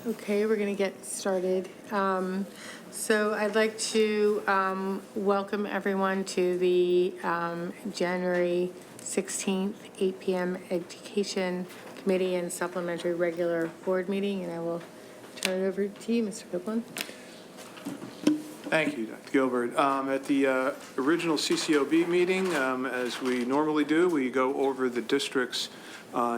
Okay, we're going to get started. So I'd like to welcome everyone to the January 16th, 8 p.m. Education Committee and Supplementary Regular Board Meeting, and I will turn it over to you, Mr. Copeland. Thank you, Dr. Gilbert. At the original CCOB meeting, as we normally do, we go over the district's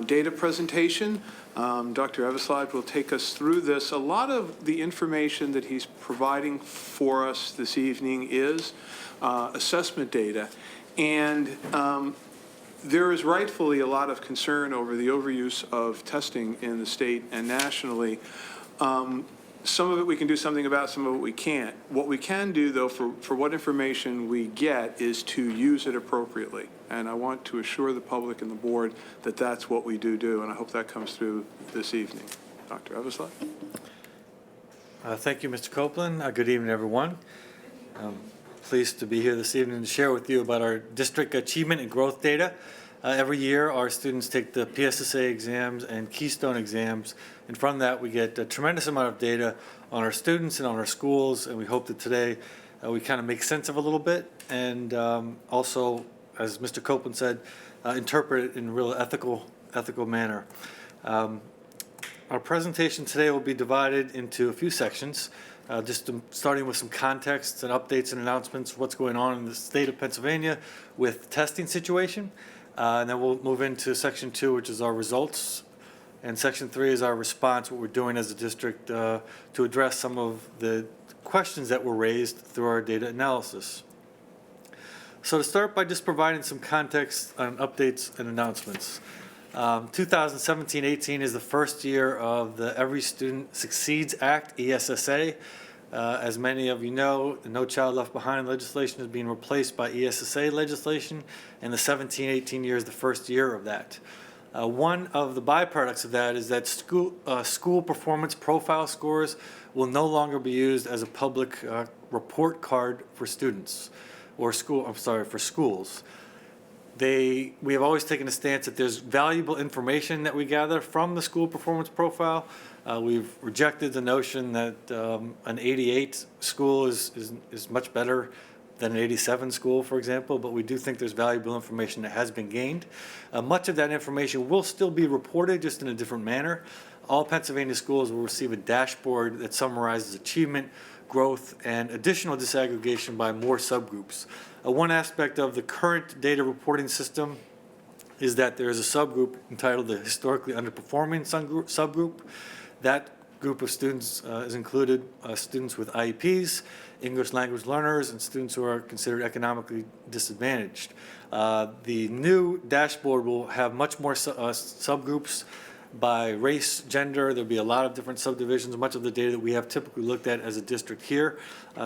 data presentation. Dr. Everslide will take us through this. A lot of the information that he's providing for us this evening is assessment data. And there is rightfully a lot of concern over the overuse of testing in the state and nationally. Some of it we can do something about, some of it we can't. What we can do, though, for what information we get is to use it appropriately. And I want to assure the public and the board that that's what we do, and I hope that comes through this evening. Dr. Everslide. Thank you, Mr. Copeland. Good evening, everyone. Pleased to be here this evening to share with you about our district achievement and growth data. Every year, our students take the PSSA exams and Keystone exams, and from that, we get a tremendous amount of data on our students and on our schools, and we hope that today we kind of make sense of a little bit, and also, as Mr. Copeland said, interpret it in a real ethical manner. Our presentation today will be divided into a few sections, starting with some context and updates and announcements, what's going on in the state of Pennsylvania with the testing situation. And then we'll move into section 2, which is our results. And section 3 is our response, what we're doing as a district to address some of the questions that were raised through our data analysis. So to start by just providing some context on updates and announcements. 2017-18 is the first year of the Every Student Succeeds Act, ESSA. As many of you know, the No Child Left Behind legislation is being replaced by ESSA legislation, and the 17-18 year is the first year of that. One of the byproducts of that is that school performance profile scores will no longer be used as a public report card for students, or for schools. We have always taken a stance that there's valuable information that we gather from the school performance profile. We've rejected the notion that an 88 school is much better than an 87 school, for example, but we do think there's valuable information that has been gained. Much of that information will still be reported, just in a different manner. All Pennsylvania schools will receive a dashboard that summarizes achievement, growth, and additional disaggregation by more subgroups. One aspect of the current data reporting system is that there is a subgroup entitled the Historically Underperforming subgroup. That group of students is included students with IEPs, English language learners, and students who are considered economically disadvantaged. The new dashboard will have much more subgroups by race, gender. There'll be a lot of different subdivisions, much of the data that we have typically looked at as a district here.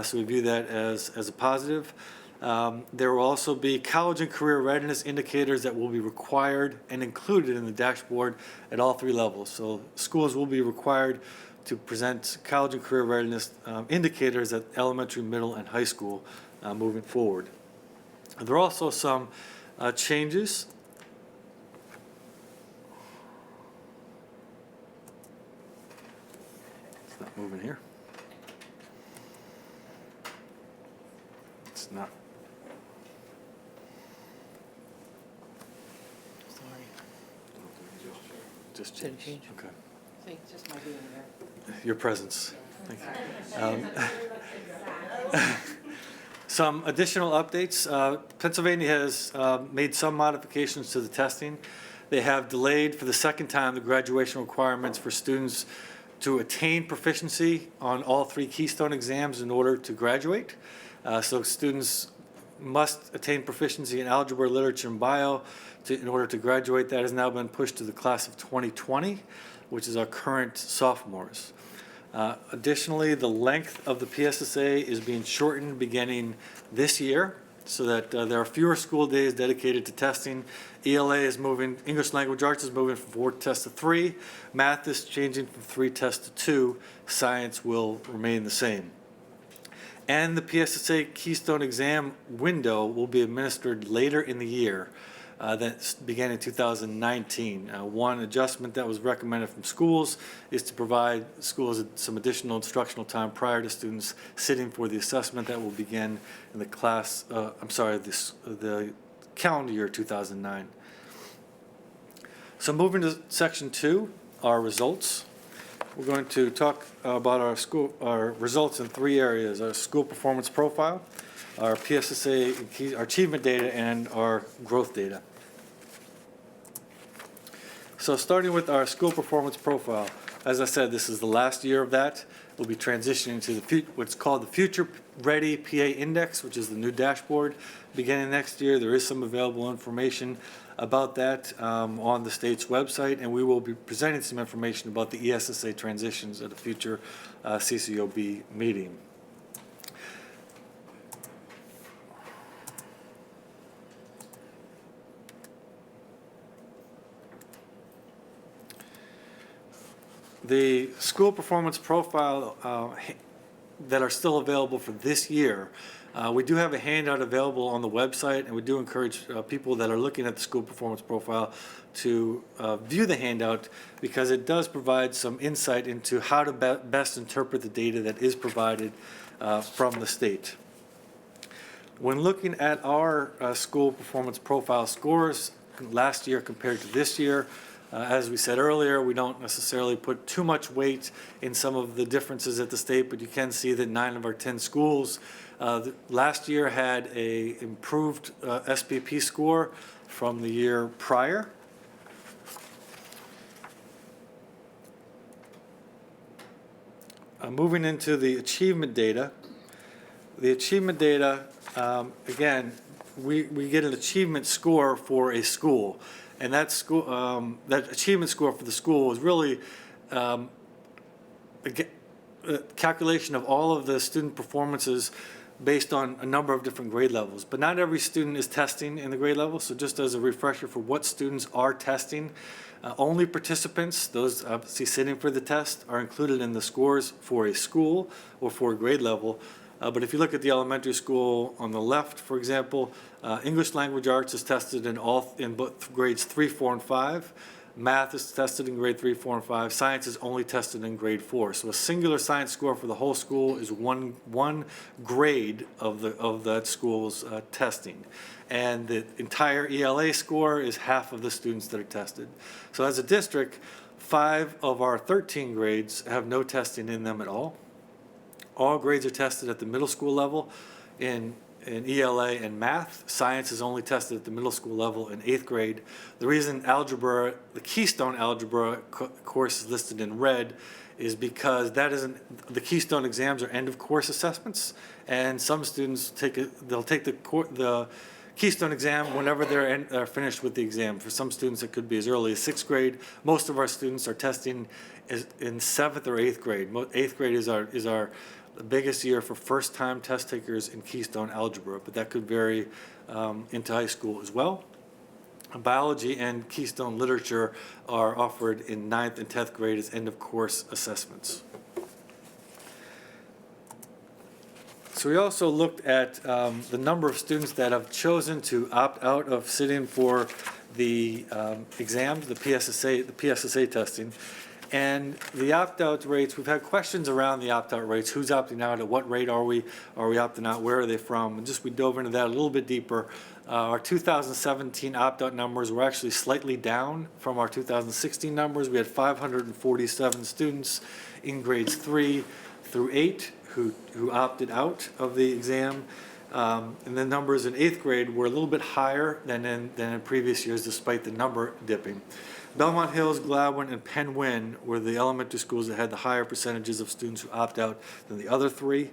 So we view that as a positive. There will also be college and career readiness indicators that will be required and included in the dashboard at all 3 levels. So schools will be required to present college and career readiness indicators at elementary, middle, and high school moving forward. There are also some changes. It's not moving here. It's not. Just change. Okay. I think just my being there. Your presence. Thank you. Some additional updates. Pennsylvania has made some modifications to the testing. They have delayed for the second time the graduation requirements for students to attain proficiency on all 3 Keystone exams in order to graduate. So students must attain proficiency in algebra, literature, and bio in order to graduate. That has now been pushed to the class of 2020, which is our current sophomores. Additionally, the length of the PSSA is being shortened beginning this year so that there are fewer school days dedicated to testing. ELA is moving, English Language Arts is moving from 4 tests to 3. Math is changing from 3 tests to 2. Science will remain the same. And the PSSA Keystone exam window will be administered later in the year. that began in 2019. One adjustment that was recommended from schools is to provide schools some additional instructional time prior to students sitting for the assessment that will begin in the the calendar year 2009. So moving to section 2, our results. We're going to talk about our results in 3 areas: our school performance profile, our PSSA, our achievement data, and our growth data. So starting with our school performance profile, as I said, this is the last year of that. We'll be transitioning to what's called the Future Ready PA Index, which is the new dashboard beginning next year. There is some available information about that on the state's website, and we will be presenting some information about the ESSA transitions at a future CCOB meeting. The school performance profile that are still available for this year, we do have a handout available on the website, and we do encourage people that are looking at the school performance profile to view the handout, because it does provide some insight into how to best interpret the data that is provided from the state. When looking at our school performance profile scores last year compared to this year, as we said earlier, we don't necessarily put too much weight in some of the differences at the state, but you can see that 9 of our 10 schools last year had a improved SPP score from the year prior. Moving into the achievement data. The achievement data, again, we get an achievement score for a school. And that achievement score for the school is really a calculation of all of the student performances based on a number of different grade levels. But not every student is testing in the grade level. So just as a refresher for what students are testing, only participants, those obviously sitting for the test, are included in the scores for a school or for a grade level. But if you look at the elementary school on the left, for example, English language arts is tested in both grades 3, 4, and 5. Math is tested in grade 3, 4, and 5. Science is only tested in grade 4. So a singular science score for the whole school is one grade of that school's testing. And the entire ELA score is half of the students that are tested. So as a district, 5 of our 13 grades have no testing in them at all. All grades are tested at the middle school level in ELA and math. Science is only tested at the middle school level in 8th grade. The reason algebra, the Keystone Algebra course is listed in red, is because that isn't, the Keystone exams are end of course assessments, and some students they'll take the Keystone exam whenever they're finished with the exam. For some students, it could be as early as 6th grade. Most of our students are testing in 7th or 8th grade. 8th grade is our the biggest year for first-time test takers in Keystone Algebra, but that could vary into high school as well. Biology and Keystone Literature are offered in 9th and 10th grade as end-of-course assessments. So we also looked at the number of students that have chosen to opt out of sitting for the exams, the PSSA testing. And the opt-out rates, we've had questions around the opt-out rates. Who's opting out? At what rate are we? Are we opting out? Where are they from? And just we dove into that a little bit deeper. Our 2017 opt-out numbers were actually slightly down from our 2016 numbers. We had 547 students in grades 3 through 8 who opted out of the exam. And the numbers in 8th grade were a little bit higher than in previous years, despite the number dipping. Belmont Hills, Gladwin, and Penn Wynne were the elementary schools that had the higher percentages of students who opt out than the other 3.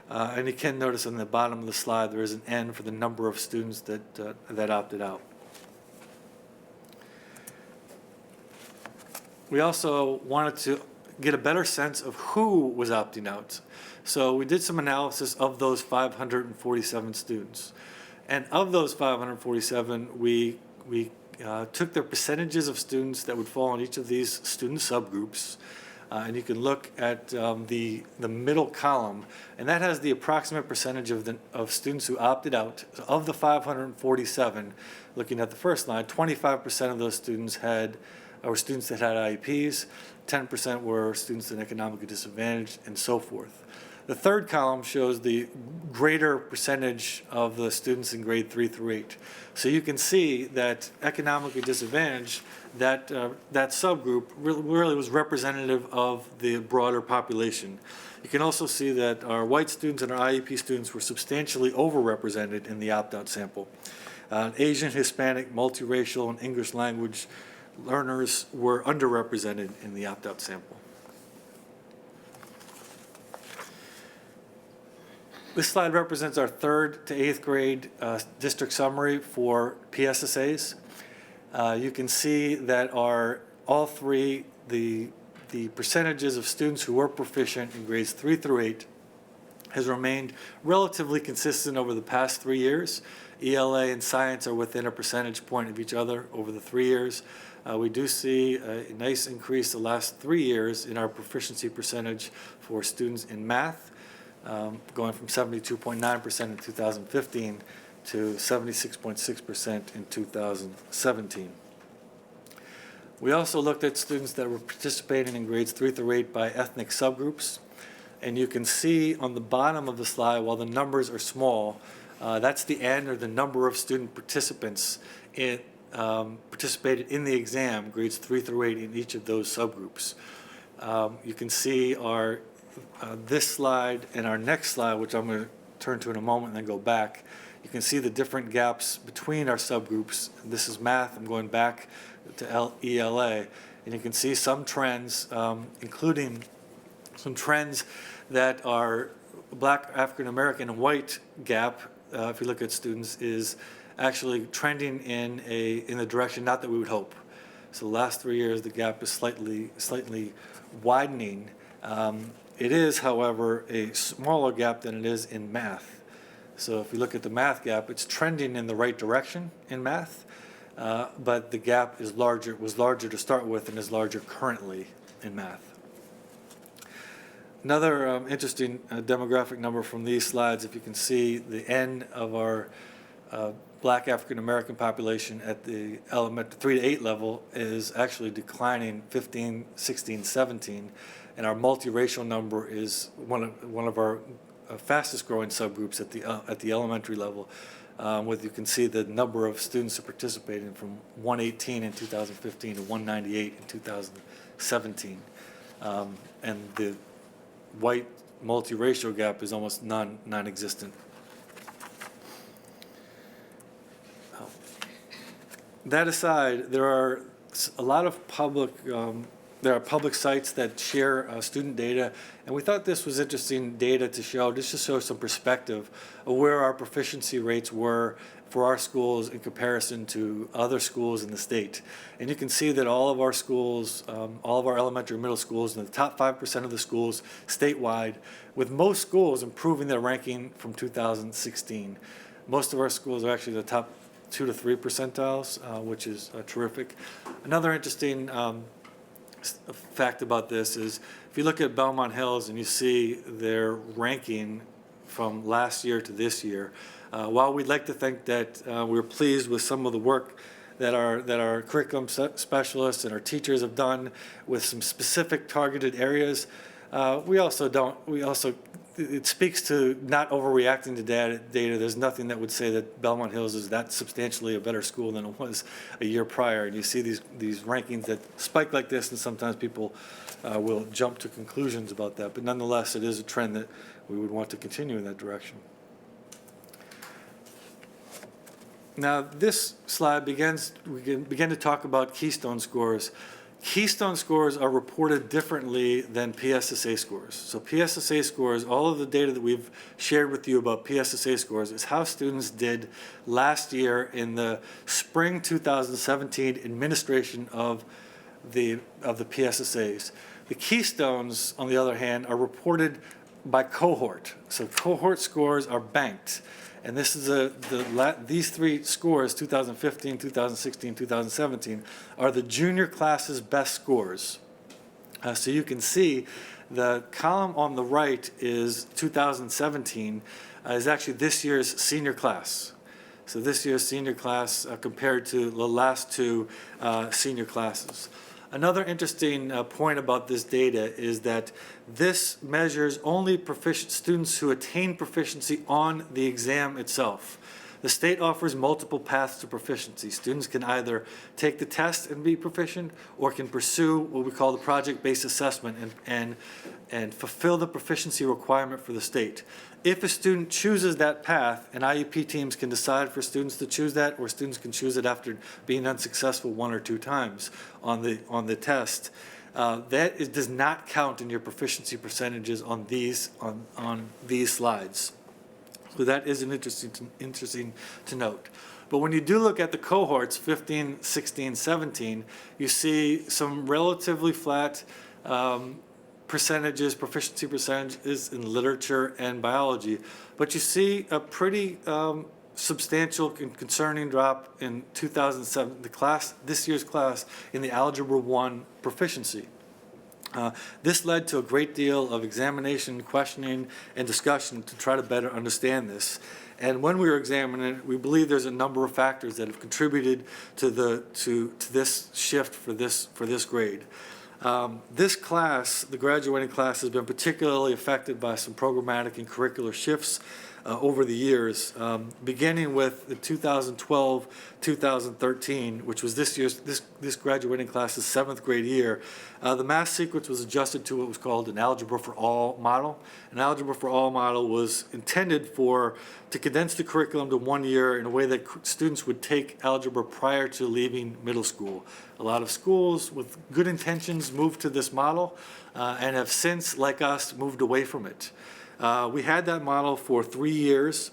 And you can notice on the bottom of the slide there is an N for the number of students that opted out. We also wanted to get a better sense of who was opting out. So we did some analysis of those 547 students. And of those 547, we took their percentages of students that would fall in each of these student subgroups. And you can look at the middle column, and that has the approximate percentage of students who opted out. Of the 547, looking at the first line, 25% of those students were students that had IEPs, 10% were students in economically disadvantaged, and so forth. The third column shows the greater percentage of the students in grade 3 through 8. So you can see that economically disadvantaged, that subgroup really was representative of the broader population. You can also see that our white students and our IEP students were substantially overrepresented in the opt-out sample. Asian, Hispanic, multiracial, and English language learners were underrepresented in the opt-out sample. This slide represents our 3rd to 8th grade district summary for PSSAs. You can see that all three, the percentages of students who were proficient in grades 3 through 8 has remained relatively consistent over the past 3 years. ELA and science are within a percentage point of each other over the 3 years. We do see a nice increase the last 3 years in our proficiency percentage for students in math, going from 72.9% in 2015 to 76.6% in 2017. We also looked at students that were participating in grades 3 through 8 by ethnic subgroups. And you can see on the bottom of the slide, while the numbers are small, that's the N, or the number of student participants participated in the exam, grades 3 through 8 in each of those subgroups. You can see this slide and our next slide, which I'm going to turn to in a moment and then go back. You can see the different gaps between our subgroups. This is math. I'm going back to ELA. And you can see some trends, including some trends that are Black, African American, and white gap, if you look at students, is actually trending in the direction not that we would hope. So the last 3 years, the gap is slightly widening. It is, however, a smaller gap than it is in math. So if you look at the math gap, it's trending in the right direction in math, but the gap is larger, was larger to start with and is larger currently in math. Another interesting demographic number from these slides, if you can see the N of our Black African American population at the elementary 3 to 8 level is actually declining 15, 16, 17, and our multiracial number is one of our fastest growing subgroups at the elementary level. With you can see the number of students who participated from 118 in 2015 to 198 in 2017, and the white multiracial gap is almost non-existent. That aside, there are a lot of public sites that share student data, and we thought this was interesting data to show, just to show some perspective of where our proficiency rates were for our schools in comparison to other schools in the state. And you can see that all of our schools, all of our elementary and middle schools, in the top 5% of the schools statewide, with most schools improving their ranking from 2016. Most of our schools are actually the top 2 to 3 percentiles, which is terrific. Another interesting fact about this is if you look at Belmont Hills and you see their ranking from last year to this year, while we'd like to think that we're pleased with some of the work that our curriculum specialists and our teachers have done with some specific targeted areas, it speaks to not overreacting to data. There's nothing that would say that Belmont Hills is that substantially a better school than it was a year prior. And you see these rankings that spike like this, and sometimes people will jump to conclusions about that. But nonetheless, it is a trend that we would want to continue in that direction. Now, this slide we begin to talk about Keystone scores. Keystone scores are reported differently than PSSA scores. So PSSA scores, all of the data that we've shared with you about PSSA scores is how students did last year in the spring 2017 administration of the PSSAs. The Keystones, on the other hand, are reported by cohort. So cohort scores are banked. And this is these three scores, 2015, 2016, 2017, are the junior class's best scores. So you can see the column on the right is 2017, is actually this year's senior class. So this year's senior class compared to the last two senior classes. Another interesting point about this data is that this measures only students who attain proficiency on the exam itself. The state offers multiple paths to proficiency. Students can either take the test and be proficient, or can pursue what we call the project-based assessment and fulfill the proficiency requirement for the state. If a student chooses that path, and IEP teams can decide for students to choose that, or students can choose it after being unsuccessful one or two times on the test, does not count in your proficiency percentages on these slides. So that is interesting to note. But when you do look at the cohorts, 15, 16, 17, you see some relatively flat proficiency percentages in literature and biology. But you see a pretty substantial and concerning drop in 2007, this year's class, in the Algebra 1 proficiency. This led to a great deal of examination, questioning, and discussion to try to better understand this. And when we were examining it, we believe there's a number of factors that have contributed to this shift for this grade. This class, the graduating class, has been particularly affected by some programmatic and curricular shifts over the years, beginning with the 2012-2013, which was this graduating class's 7th grade year. The math sequence was adjusted to what was called an Algebra for All model. An Algebra for All model was intended to condense the curriculum to 1 year in a way that students would take algebra prior to leaving middle school. A lot of schools with good intentions moved to this model and have since, like us, moved away from it. We had that model for 3 years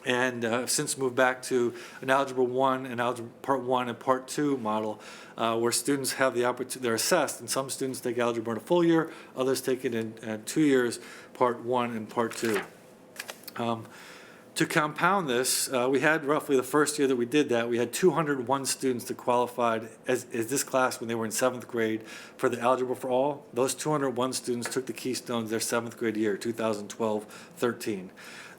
and have since moved back to an Algebra 1 and Algebra Part 1 and Part 2 model where students have the opportunity, they're assessed, and some students take algebra in a full year, others take it in 2 years, Part 1 and Part 2. To compound this, we had roughly the first year that we did that, we had 201 students that qualified as this class when they were in 7th grade for the Algebra for All. Those 201 students took the Keystones their 7th grade year, 2012-13.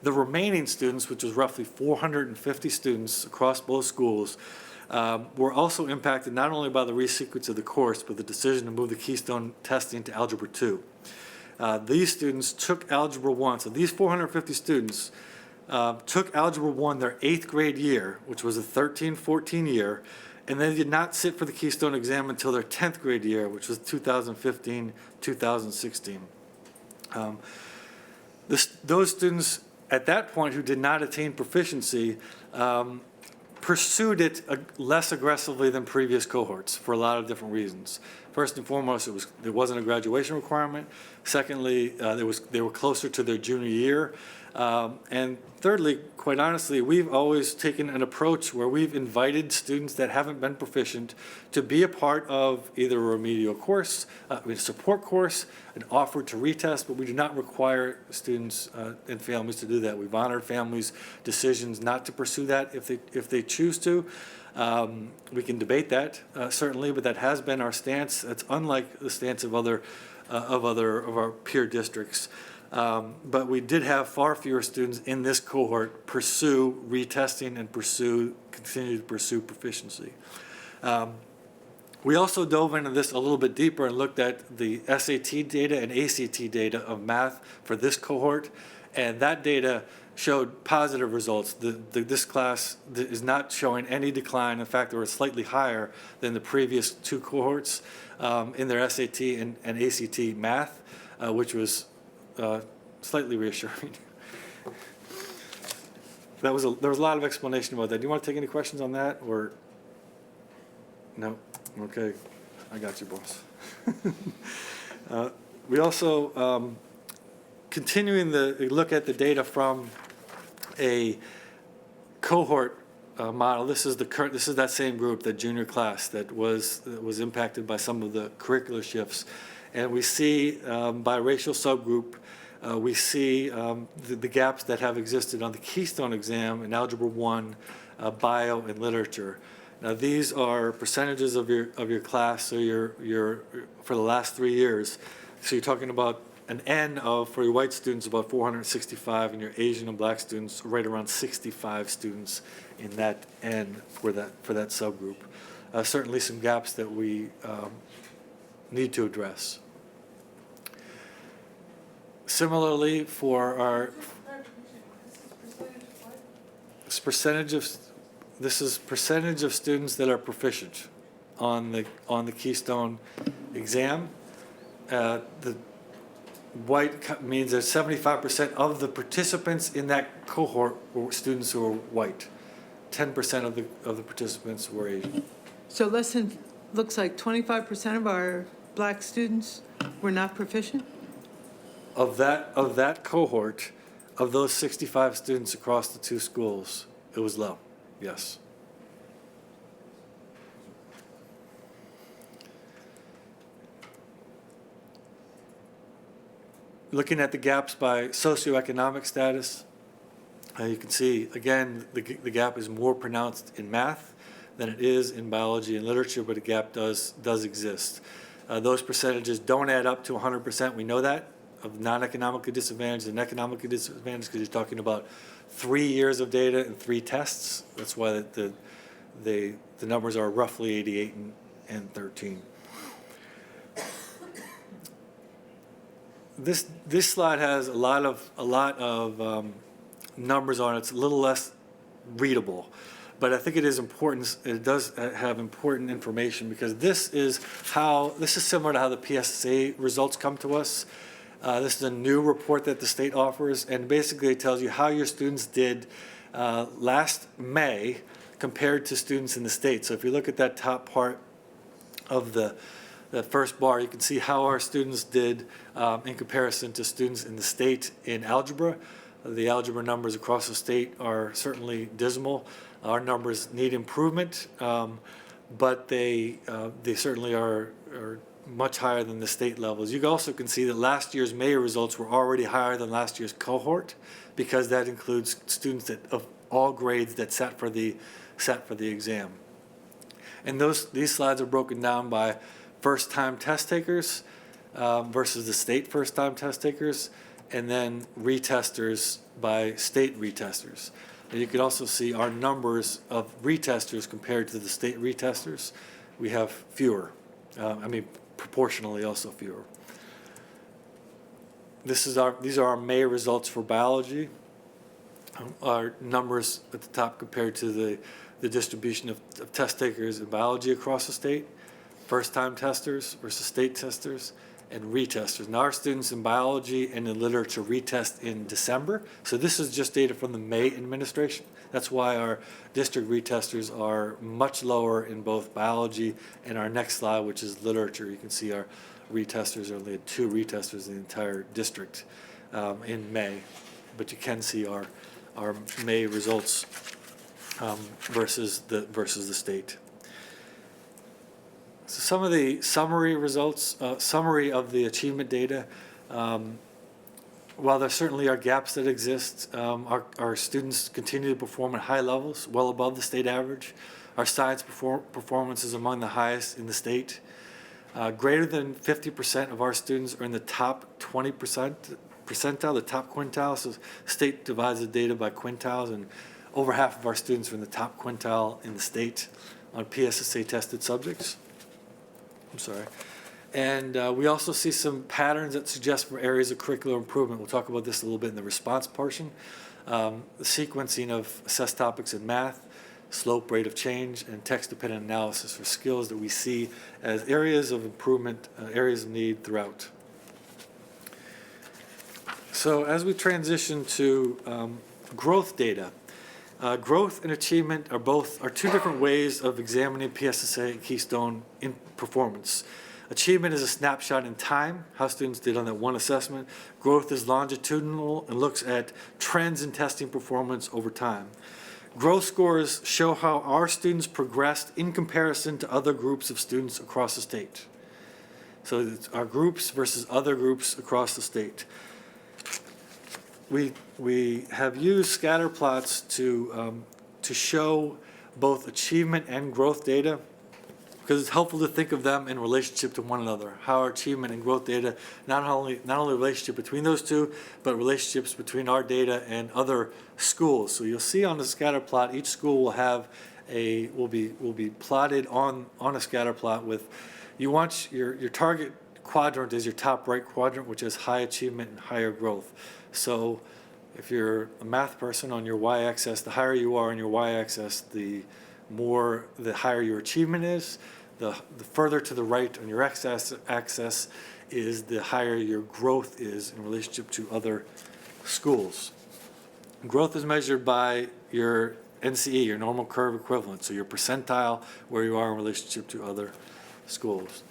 The remaining students, which was roughly 450 students across both schools, were also impacted not only by the resequence of the course, but the decision to move the Keystone testing to Algebra 2. These students took Algebra 1, so these 450 students took Algebra 1 their 8th grade year, which was a 13-14 year, and they did not sit for the Keystone exam until their 10th grade year, which was 2015-2016. Those students at that point who did not attain proficiency pursued it less aggressively than previous cohorts for a lot of different reasons. First and foremost, there wasn't a graduation requirement. Secondly, they were closer to their junior year. And thirdly, quite honestly, we've always taken an approach where we've invited students that haven't been proficient to be a part of either a remedial course, a support course, an offer to retest, but we do not require students and families to do that. We've honored families' decisions not to pursue that if they choose to. We can debate that, certainly, but that has been our stance. That's unlike the stance of our peer districts. But we did have far fewer students in this cohort pursue retesting and continue to pursue proficiency. We also dove into this a little bit deeper and looked at the SAT data and ACT data of math for this cohort, and that data showed positive results. This class is not showing any decline. In fact, they were slightly higher than the previous two cohorts in their SAT and ACT math, which was slightly reassuring. There was a lot of explanation about that. Do you want to take any questions on that, or no? Okay, I got you, boss. We also continuing the look at the data from a cohort model. This is that same group, the junior class that was impacted by some of the curricular shifts, and we see by racial subgroup. We see the gaps that have existed on the Keystone exam in Algebra 1, bio, and literature. Now, these are percentages of your class, so your for the last 3 years. So you're talking about an N of, for your white students, about 465, and your Asian and black students, right around 65 students in that N for that subgroup. Certainly some gaps that we need to address. Similarly, for our this is percentage of students that are proficient on the Keystone exam. The white means that 75% of the participants in that cohort were students who were white. 10% of the participants were Asian. So looks like 25% of our black students were not proficient? Of that cohort, of those 65 students across the two schools, it was low, yes. Looking at the gaps by socioeconomic status, you can see, again, the gap is more pronounced in math than it is in biology and literature, but a gap does exist. Those percentages don't add up to 100%, we know that, of non-economically disadvantaged and economically disadvantaged, because you're talking about 3 years of data and 3 tests. That's why the numbers are roughly 88 and 13. This slide has a lot of numbers on it. It's a little less readable, but I think it is important. It does have important information, because this is similar to how the PSSA results come to us. This is a new report that the state offers, and basically it tells you how your students did last May compared to students in the state. So if you look at that top part of the first bar, you can see how our students did in comparison to students in the state in algebra. The algebra numbers across the state are certainly dismal. Our numbers need improvement, but they certainly are much higher than the state levels. You also can see that last year's May results were already higher than last year's cohort, because that includes students of all grades that sat for the exam. And these slides are broken down by first-time test takers versus the state first-time test takers, and then retesters by state retesters. And you can also see our numbers of retesters compared to the state retesters. We have fewer, proportionally also fewer. These are our May results for biology. Our numbers at the top compared to the distribution of test takers in biology across the state. First-time testers versus state testers, and retesters. Now, our students in biology and in literature retest in December, so this is just data from the May administration. That's why our district retesters are much lower in both biology and our next slide, which is literature. You can see our retesters, only had 2 retesters in the entire district in May, but you can see our May results versus the state. So some of the summary results, summary of the achievement data. While there certainly are gaps that exist, our students continue to perform at high levels, well above the state average. Our science performance is among the highest in the state. Greater than 50% of our students are in the top 20% percentile, the top quintile. So the state divides the data by quintiles, and over half of our students are in the top quintile in the state on PSSA tested subjects. I'm sorry. And we also see some patterns that suggest for areas of curricular improvement. We'll talk about this a little bit in the response portion. The sequencing of assessed topics in math, slope, rate of change, and text-dependent analysis for skills that we see as areas of improvement, areas of need throughout. So as we transition to growth data, growth and achievement are 2 different ways of examining PSSA and Keystone in performance. Achievement is a snapshot in time, how students did on that one assessment. Growth is longitudinal and looks at trends in testing performance over time. Growth scores show how our students progressed in comparison to other groups of students across the state. So it's our groups versus other groups across the state. We have used scatter plots to show both achievement and growth data, because it's helpful to think of them in relationship to one another. How our achievement and growth data, not only relationship between those two, but relationships between our data and other schools. So you'll see on the scatter plot, each school will have will be plotted on a scatter plot with, you want your target quadrant is your top right quadrant, which is high achievement and higher growth. So if you're a math person, on your y-axis, the higher you are on your y-axis, the higher your achievement is. The further to the right on your x-axis is the higher your growth is in relationship to other schools. Growth is measured by your NCE, your normal curve equivalent, so your percentile where you are in relationship to other schools.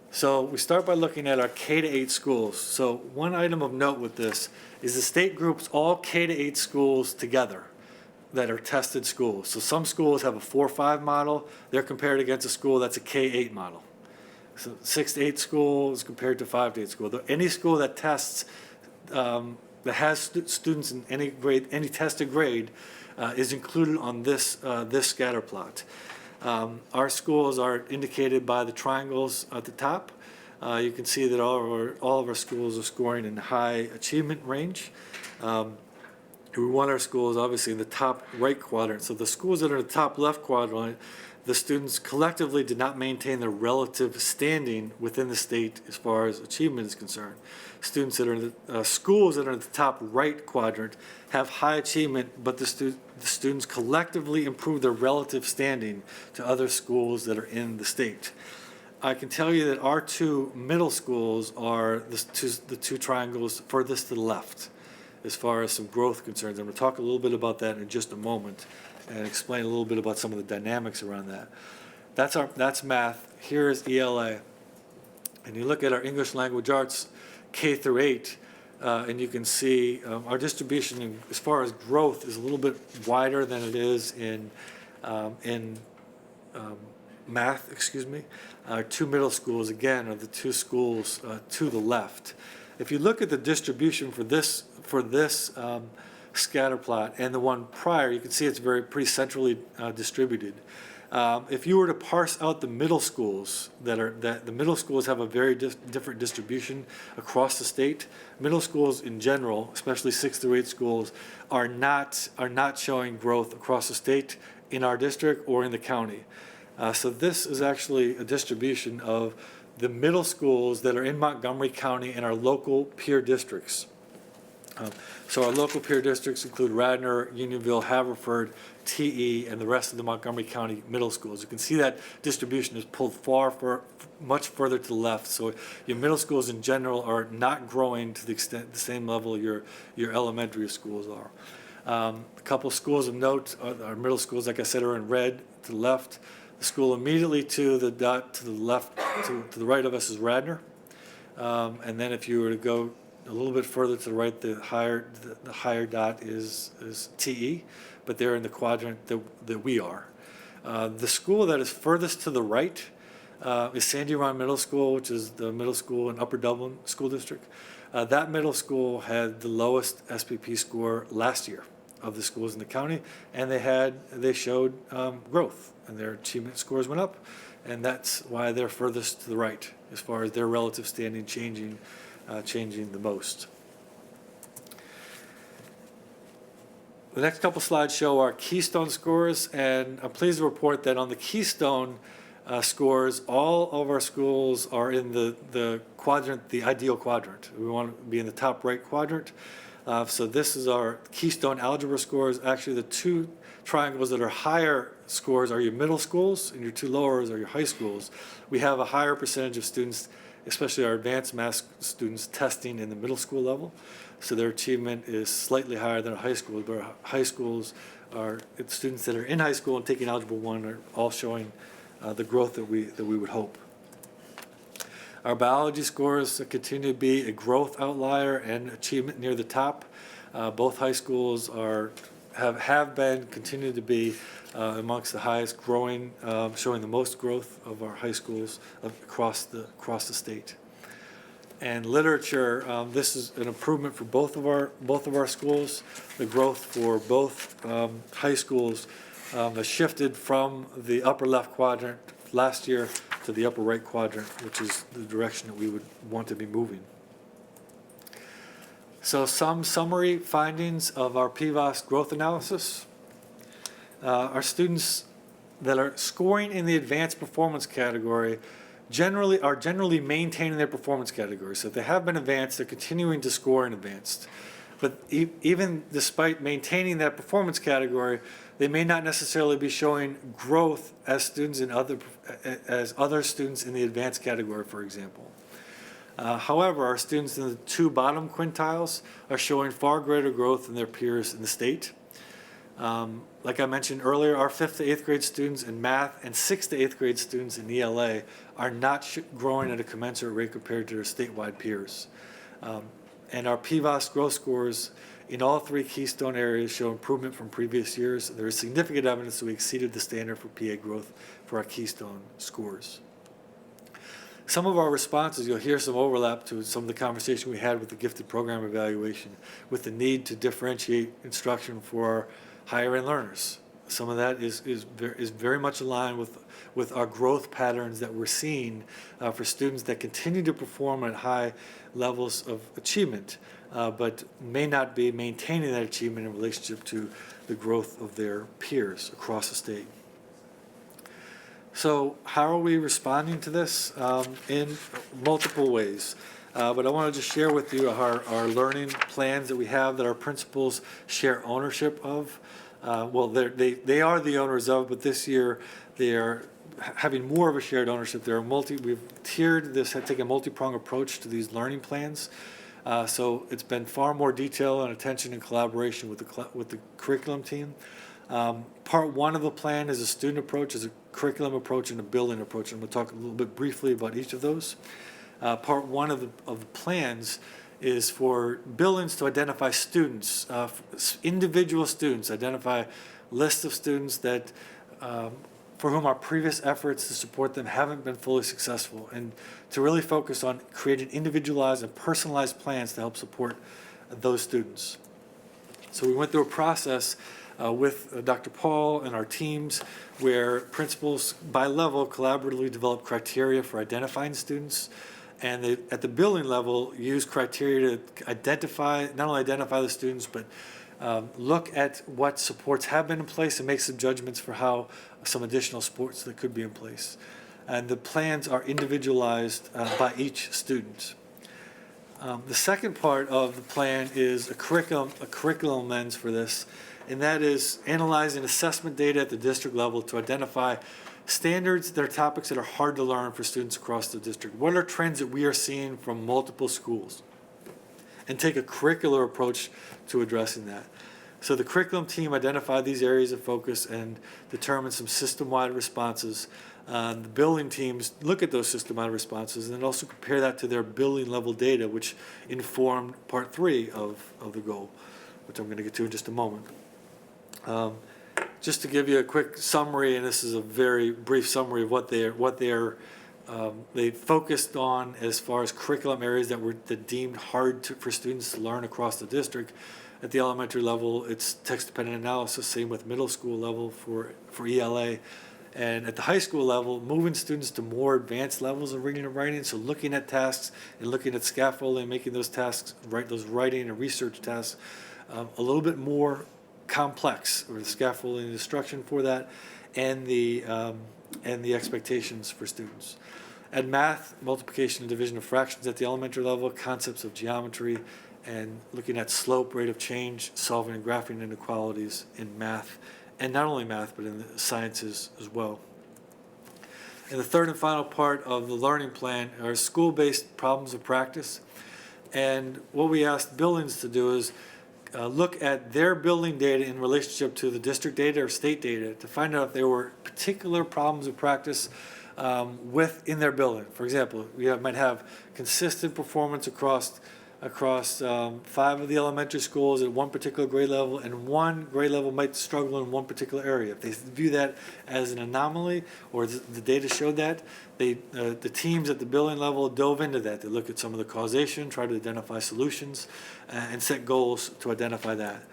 So we start by looking at our K-8 schools. So one item of note with this is the state groups all K-8 schools together that are tested schools. So some schools have a 4-5 model. They're compared against a school that's a K-8 model. So 6-8 school is compared to 5-8 school. Any school that tests, that has students in any grade, any tested grade, is included on this scatter plot. Our schools are indicated by the triangles at the top. You can see that all of our schools are scoring in the high achievement range. We want our schools obviously in the top right quadrant. So the schools that are in the top left quadrant, the students collectively did not maintain their relative standing within the state as far as achievement is concerned. Students that are in the schools that are in the top right quadrant have high achievement, but the students collectively improve their relative standing to other schools that are in the state. I can tell you that our two middle schools are the two triangles furthest to the left as far as some growth concerns. I'm going to talk a little bit about that in just a moment and explain a little bit about some of the dynamics around that. That's math. Here is ELA. And you look at our English language arts K through 8, and you can see our distribution as far as growth is a little bit wider than it is in math, excuse me. Our two middle schools, again, are the two schools to the left. If you look at the distribution for this scatter plot and the one prior, you can see it's pretty centrally distributed. If you were to parse out the middle schools, the middle schools have a very different distribution across the state. Middle schools in general, especially 6 through 8 schools, are not showing growth across the state in our district or in the county. So this is actually a distribution of the middle schools that are in Montgomery County and our local peer districts. So our local peer districts include Radnor, Unionville, Haverford, TE, and the rest of the Montgomery County middle schools. You can see that distribution is pulled much further to the left. So your middle schools in general are not growing to the same level your elementary schools are. A couple schools of note, our middle schools, like I said, are in red to the left. The school immediately to the dot to the left, to the right of us is Radnor. And then if you were to go a little bit further to the right, the higher dot is TE, but they're in the quadrant that we are. The school that is furthest to the right is Sandy Run Middle School, which is the middle school in Upper Dublin School District. That middle school had the lowest SPP score last year of the schools in the county, and they showed growth, and their achievement scores went up, and that's why they're furthest to the right as far as their relative standing changing the most. The next couple slides show our Keystone scores, and I'm pleased to report that on the Keystone scores, all of our schools are in the quadrant, the ideal quadrant. We want to be in the top right quadrant. So this is our Keystone algebra scores. Actually, the two triangles that are higher scores are your middle schools, and your two lowers are your high schools. We have a higher percentage of students, especially our advanced math students, testing in the middle school level. So their achievement is slightly higher than our high schools, but our high schools are students that are in high school and taking Algebra 1 are all showing the growth that we would hope. Our biology scores continue to be a growth outlier and achievement near the top. Both high schools have been, continue to be amongst the highest growing, showing the most growth of our high schools across the state. And literature, this is an improvement for both of our schools. The growth for both high schools has shifted from the upper left quadrant last year to the upper right quadrant, which is the direction that we would want to be moving. So some summary findings of our PVOS growth analysis. Our students that are scoring in the advanced performance category are generally maintaining their performance category. So if they have been advanced, they're continuing to score in advanced. But even despite maintaining that performance category, they may not necessarily be showing growth as other students in the advanced category, for example. However, our students in the two bottom quintiles are showing far greater growth than their peers in the state. Like I mentioned earlier, our 5th to 8th grade students in math and 6th to 8th grade students in ELA are not growing at a commensurate rate compared to their statewide peers. And our PVOS growth scores in all 3 keystone areas show improvement from previous years. There is significant evidence that we exceeded the standard for PA growth for our keystone scores. Some of our responses, you'll hear some overlap to some of the conversation we had with the gifted program evaluation, with the need to differentiate instruction for our higher end learners. Some of that is very much aligned with our growth patterns that we're seeing for students that continue to perform at high levels of achievement, but may not be maintaining that achievement in relationship to the growth of their peers across the state. So how are we responding to this? In multiple ways. But I want to just share with you our learning plans that we have that our principals share ownership of. Well, they are the owners of, but this year they are having more of a shared ownership. We've tiered this, taken a multi-pronged approach to these learning plans. So it's been far more detail and attention and collaboration with the curriculum team. Part 1 of the plan is a student approach, is a curriculum approach, and a building approach. I'm going to talk a little bit briefly about each of those. Part 1 of the plans is for buildings to identify students, individual students, identify lists of students that for whom our previous efforts to support them haven't been fully successful, and to really focus on creating individualized and personalized plans to help support those students. So we went through a process with Dr. Paul and our teams where principals by level collaboratively develop criteria for identifying students, and they, at the building level, use criteria to identify, not only identify the students, but look at what supports have been in place and make some judgments for how some additional supports that could be in place. And the plans are individualized by each student. The second part of the plan is a curriculum lens for this, and that is analyzing assessment data at the district level to identify standards that are topics that are hard to learn for students across the district. What are trends that we are seeing from multiple schools? And take a curricular approach to addressing that. So the curriculum team identified these areas of focus and determined some system-wide responses. The building teams look at those system-wide responses and then also compare that to their building level data, which informed part 3 of the goal, which I'm going to get to in just a moment. Just to give you a quick summary, and this is a very brief summary of what they focused on as far as curriculum areas that deemed hard for students to learn across the district. At the elementary level, it's text-dependent analysis, same with middle school level for ELA. And at the high school level, moving students to more advanced levels of reading and writing, so looking at tasks and looking at scaffolding, making those tasks, those writing and research tasks, a little bit more complex, or the scaffolding and instruction for that, and the expectations for students. At math, multiplication and division of fractions at the elementary level, concepts of geometry, and looking at slope, rate of change, solving and graphing inequalities in math, and not only math, but in the sciences as well. And the third and final part of the learning plan are school-based problems of practice. And what we asked buildings to do is look at their building data in relationship to the district data or state data to find out if there were particular problems of practice within their building. For example, we might have consistent performance across 5 of the elementary schools at one particular grade level, and one grade level might struggle in one particular area. If they view that as an anomaly, or the data showed that, the teams at the building level dove into that. They look at some of the causation, try to identify solutions, and set goals to identify that.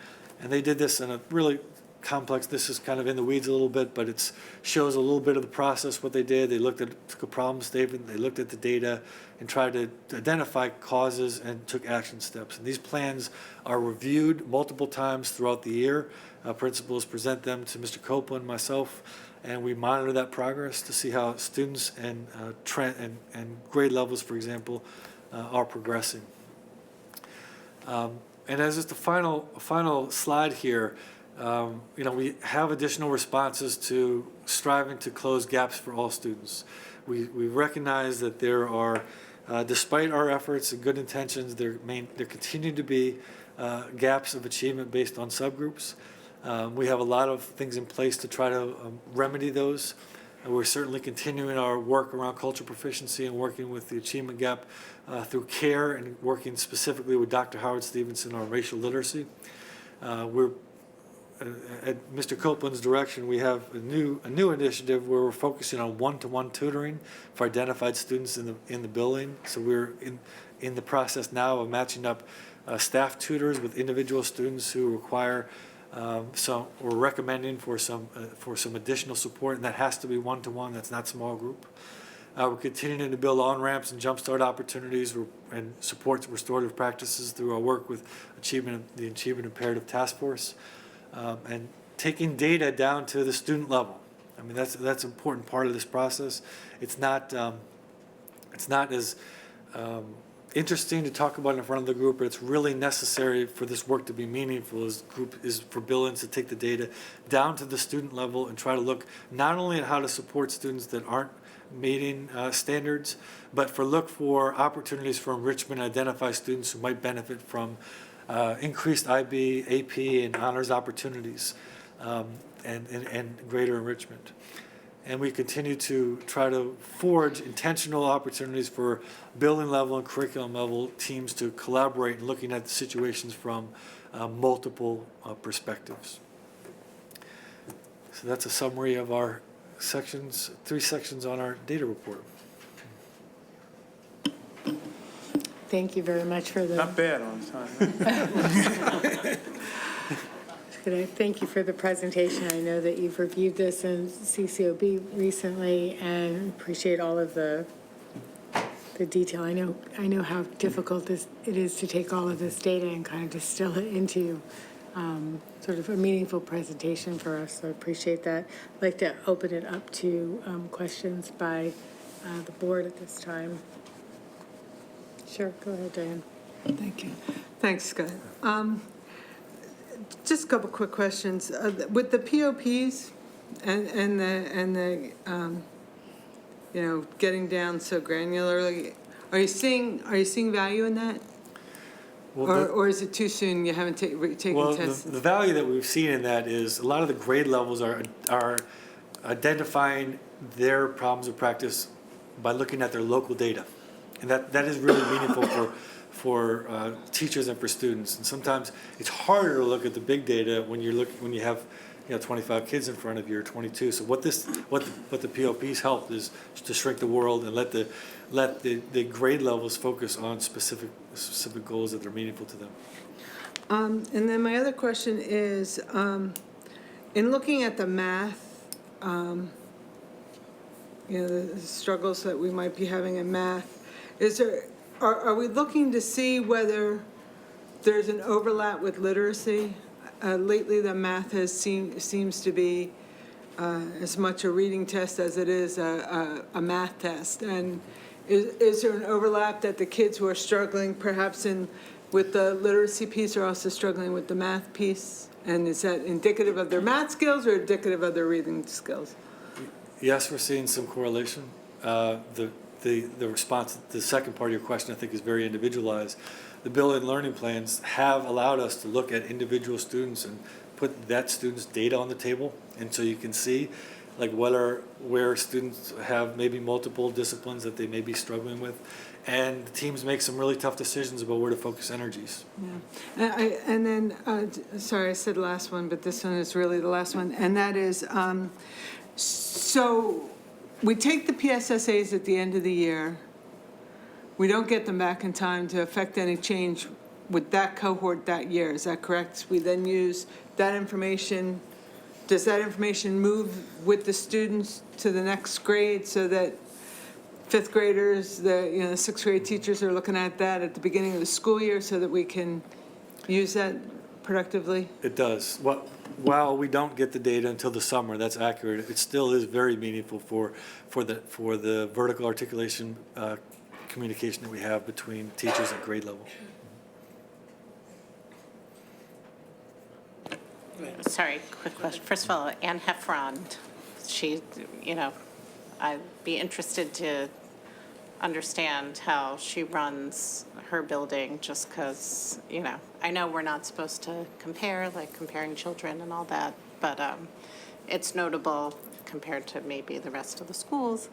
And they did this in a really complex. This is kind of in the weeds a little bit, but it shows a little bit of the process, what they did. They took a problem statement, they looked at the data and tried to identify causes and took action steps. And these plans are reviewed multiple times throughout the year. Principals present them to Mr. Copeland, myself, and we monitor that progress to see how students and and grade levels, for example, are progressing. And as just a final slide here, we have additional responses to striving to close gaps for all students. We recognize that there are, despite our efforts and good intentions, there continue to be gaps of achievement based on subgroups. We have a lot of things in place to try to remedy those. And we're certainly continuing our work around cultural proficiency and working with the achievement gap through CARE and working specifically with Dr. Howard Stevenson on racial literacy. We're at Mr. Copeland's direction, we have a new initiative where we're focusing on one-to-one tutoring for identified students in the building. So we're in the process now of matching up staff tutors with individual students who require we're recommending for some additional support, and that has to be one-to-one. That's not small group. We're continuing to build on-ramps and jumpstart opportunities and support restorative practices through our work with the Achievement Imperative Task Force, and taking data down to the student level. I mean, that's an important part of this process. It's not as interesting to talk about in front of the group, but it's really necessary for this work to be meaningful. As group is for Billings to take the data down to the student level and try to look not only at how to support students that aren't meeting standards, but look for opportunities for enrichment and identify students who might benefit from increased IB, AP, and honors opportunities and greater enrichment. And we continue to try to forge intentional opportunities for building level and curriculum level teams to collaborate in looking at the situations from multiple perspectives. So that's a summary of our three sections on our data report. Thank you very much for the. Not bad on time. Thank you for the presentation. I know that you've reviewed this in CCOB recently and appreciate all of the detail. I know how difficult it is to take all of this data and kind of distill it into sort of a meaningful presentation for us. So I appreciate that. I'd like to open it up to questions by the board at this time. Sure, go ahead, Diane. Thank you. Thanks, Scott. Just a couple quick questions. With the POPs and the getting down so granularly, are you seeing value in that? Well, or is it too soon? You haven't taken tests? The value that we've seen in that is a lot of the grade levels are identifying their problems of practice by looking at their local data, and that is really meaningful for teachers and for students. And sometimes it's harder to look at the big data when you have 25 kids in front of you or 22. So what the POPs help is to shrink the world and let the grade levels focus on specific goals that are meaningful to them. And then my other question is, in looking at the math, the struggles that we might be having in math, are we looking to see whether there's an overlap with literacy? Lately, the math seems to be as much a reading test as it is a math test. And is there an overlap that the kids who are struggling perhaps with the literacy piece are also struggling with the math piece? And is that indicative of their math skills or indicative of their reading skills? Yes, we're seeing some correlation. The response, the second part of your question, I think is very individualized. The built-in learning plans have allowed us to look at individual students and put that student's data on the table. And so you can see where students have maybe multiple disciplines that they may be struggling with. And the teams make some really tough decisions about where to focus energies. Yeah. And then, sorry, I said last one, but this one is really the last one. And that is, so we take the PSSAs at the end of the year. We don't get them back in time to affect any change with that cohort that year. Is that correct? We then use that information does that information move with the students to the next grade so that fifth graders, the sixth grade teachers are looking at that at the beginning of the school year so that we can use that productively? It does. While we don't get the data until the summer, that's accurate. It still is very meaningful for the vertical articulation communication that we have between teachers at grade level. Sorry, quick question. First of all, Anne Heffron, she, I'd be interested to understand how she runs her building, just because, I know we're not supposed to compare, like comparing children and all that, but it's notable compared to maybe the rest of the schools.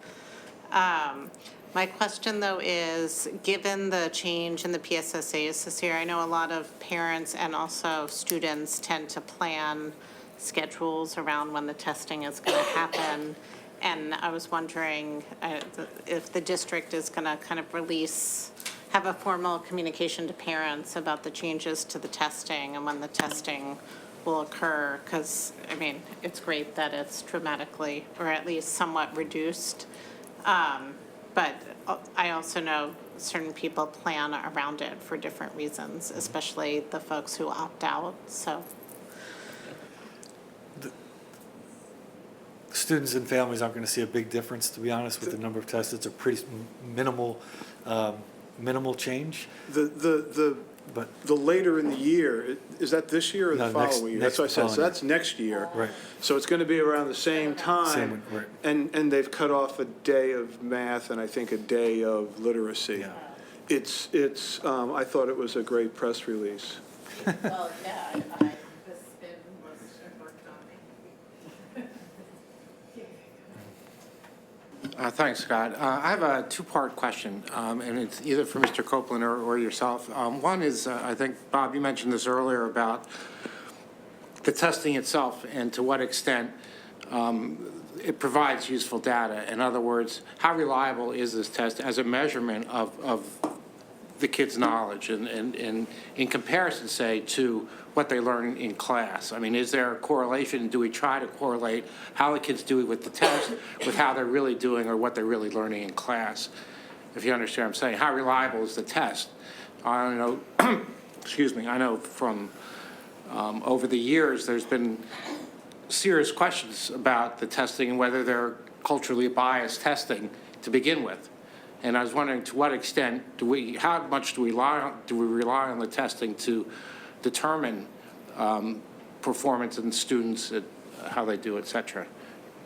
My question, though, is, given the change in the PSSAs this year, I know a lot of parents and also students tend to plan schedules around when the testing is going to happen. And I was wondering if the district is going to kind of have a formal communication to parents about the changes to the testing and when the testing will occur. Because, it's great that it's dramatically, or at least somewhat reduced. But I also know certain people plan around it for different reasons, especially the folks who opt out, so. Students and families aren't going to see a big difference, to be honest, with the number of tests. It's a pretty minimal change. But The later in the year, is that this year or the No, next- following year? next That's what I said, so following that's next year. Right. So it's going to be around the same time. Same, right. And they've cut off a day of math and I think a day of literacy. Yeah. I thought it was a great press release. Well, yeah, the spin was worked on me. Thanks, Scott. I have a two-part question, and it's either for Mr. Copeland or yourself. One is, I think, Bob, you mentioned this earlier about the testing itself and to what extent it provides useful data. In other words, how reliable is this test as a measurement of the kids' knowledge and in comparison, say, to what they learn in class? Is there a correlation? Do we try to correlate how the kids do with the test with how they're really doing or what they're really learning in class? If you understand what I'm saying, how reliable is the test? I know, excuse me, I know from over the years, there's been serious questions about the testing and whether they're culturally biased testing to begin with. And I was wondering, to what extent how much do we rely on the testing to determine performance in students, how they do, et cetera,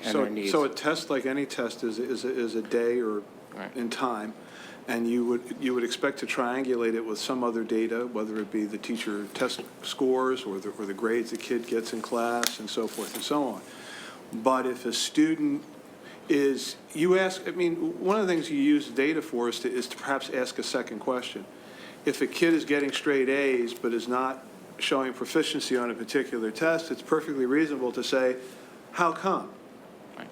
and their needs? So a test, like any test, is a day or Right. in time, and you would expect to triangulate it with some other data, whether it be the teacher test scores or the grades the kid gets in class and so forth and so on. But if a student one of the things you use data for is to perhaps ask a second question. If a kid is getting straight A's but is not showing proficiency on a particular test, it's perfectly reasonable to say, how come? Right.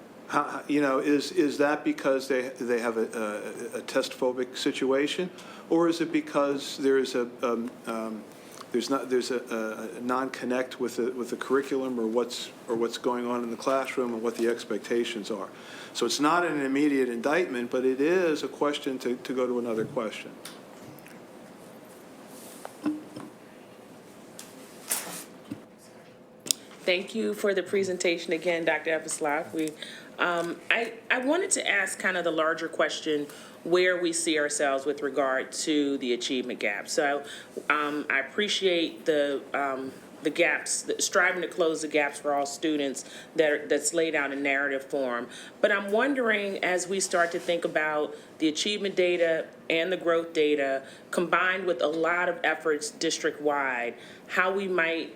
Is that because they have a test phobic situation, or is it because there's a non-connect with the curriculum or what's going on in the classroom and what the expectations are? So it's not an immediate indictment, but it is a question to go to another question. Thank you for the presentation again, Dr. Eveslage. I wanted to ask kind of the larger question, where we see ourselves with regard to the achievement gap. So I appreciate the gaps, striving to close the gaps for all students that's laid out in narrative form. But I'm wondering, as we start to think about the achievement data and the growth data, combined with a lot of efforts district-wide, how we might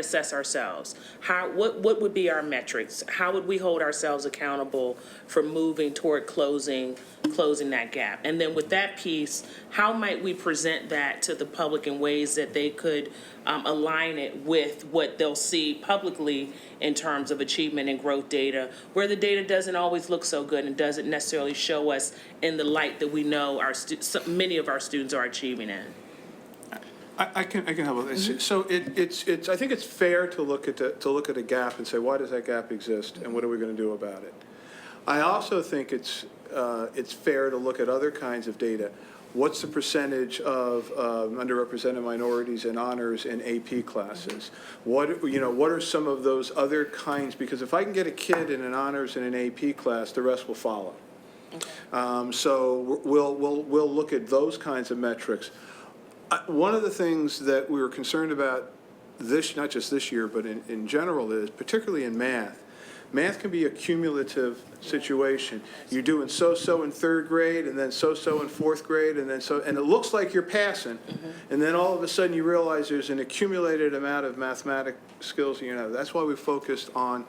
assess ourselves. What would be our metrics? How would we hold ourselves accountable for moving toward closing that gap? And then with that piece, how might we present that to the public in ways that they could align it with what they'll see publicly in terms of achievement and growth data, where the data doesn't always look so good and doesn't necessarily show us in the light that we know many of our students are achieving in? I can help with this. So I think it's fair to look at a gap and say, why does that gap exist, and what are we going to do about it? I also think it's fair to look at other kinds of data. What's the percentage of underrepresented minorities in honors and AP classes? What are some of those other kinds? Because if I can get a kid in an honors and an AP class, the rest will follow. So we'll look at those kinds of metrics. One of the things that we were concerned about not just this year, but in general, is particularly in math. Math can be a cumulative situation. You're doing so-so in third grade, and then so-so in fourth grade, and it looks like you're passing, and then all of a sudden you realize there's an accumulated amount of mathematic skills you have. That's why we focused on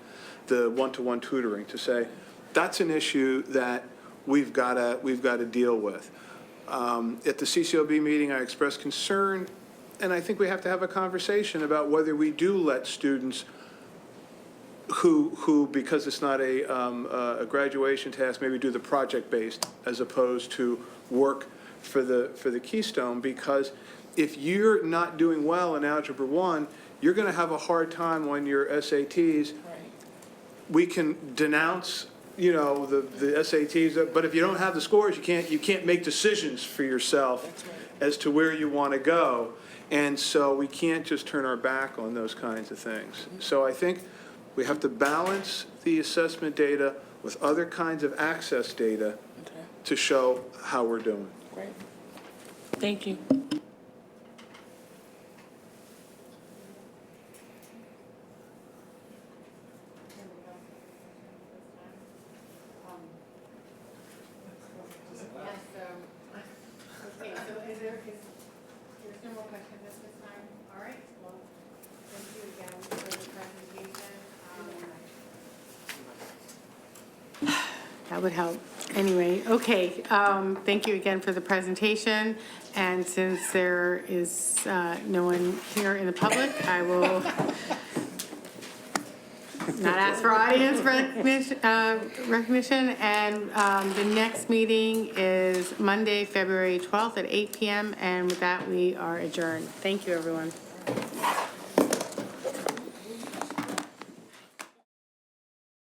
the one-to-one tutoring, to say that's an issue that we've got to deal with. At the CCOB meeting, I expressed concern, and I think we have to have a conversation about whether we do let students who because it's not a graduation task, maybe do the project-based as opposed to work for the Keystone, because if you're not doing well in Algebra 1, you're going to have a hard time on your SATs. We can denounce the SATs, but if you don't have the scores, you can't make decisions for yourself as to where you want to go. And so we can't just turn our back on those kinds of things. So I think we have to balance the assessment data with other kinds of access data to show how we're doing. Great. Thank you. Okay, so there's no more questions at this time? All right, well, thank you again for the presentation. That would help. Anyway, okay, thank you again for the presentation. And since there is no one here in the public, I will not ask for audience recognition. And the next meeting is Monday, February 12th at 8 p.m. And with that, we are adjourned. Thank you, everyone.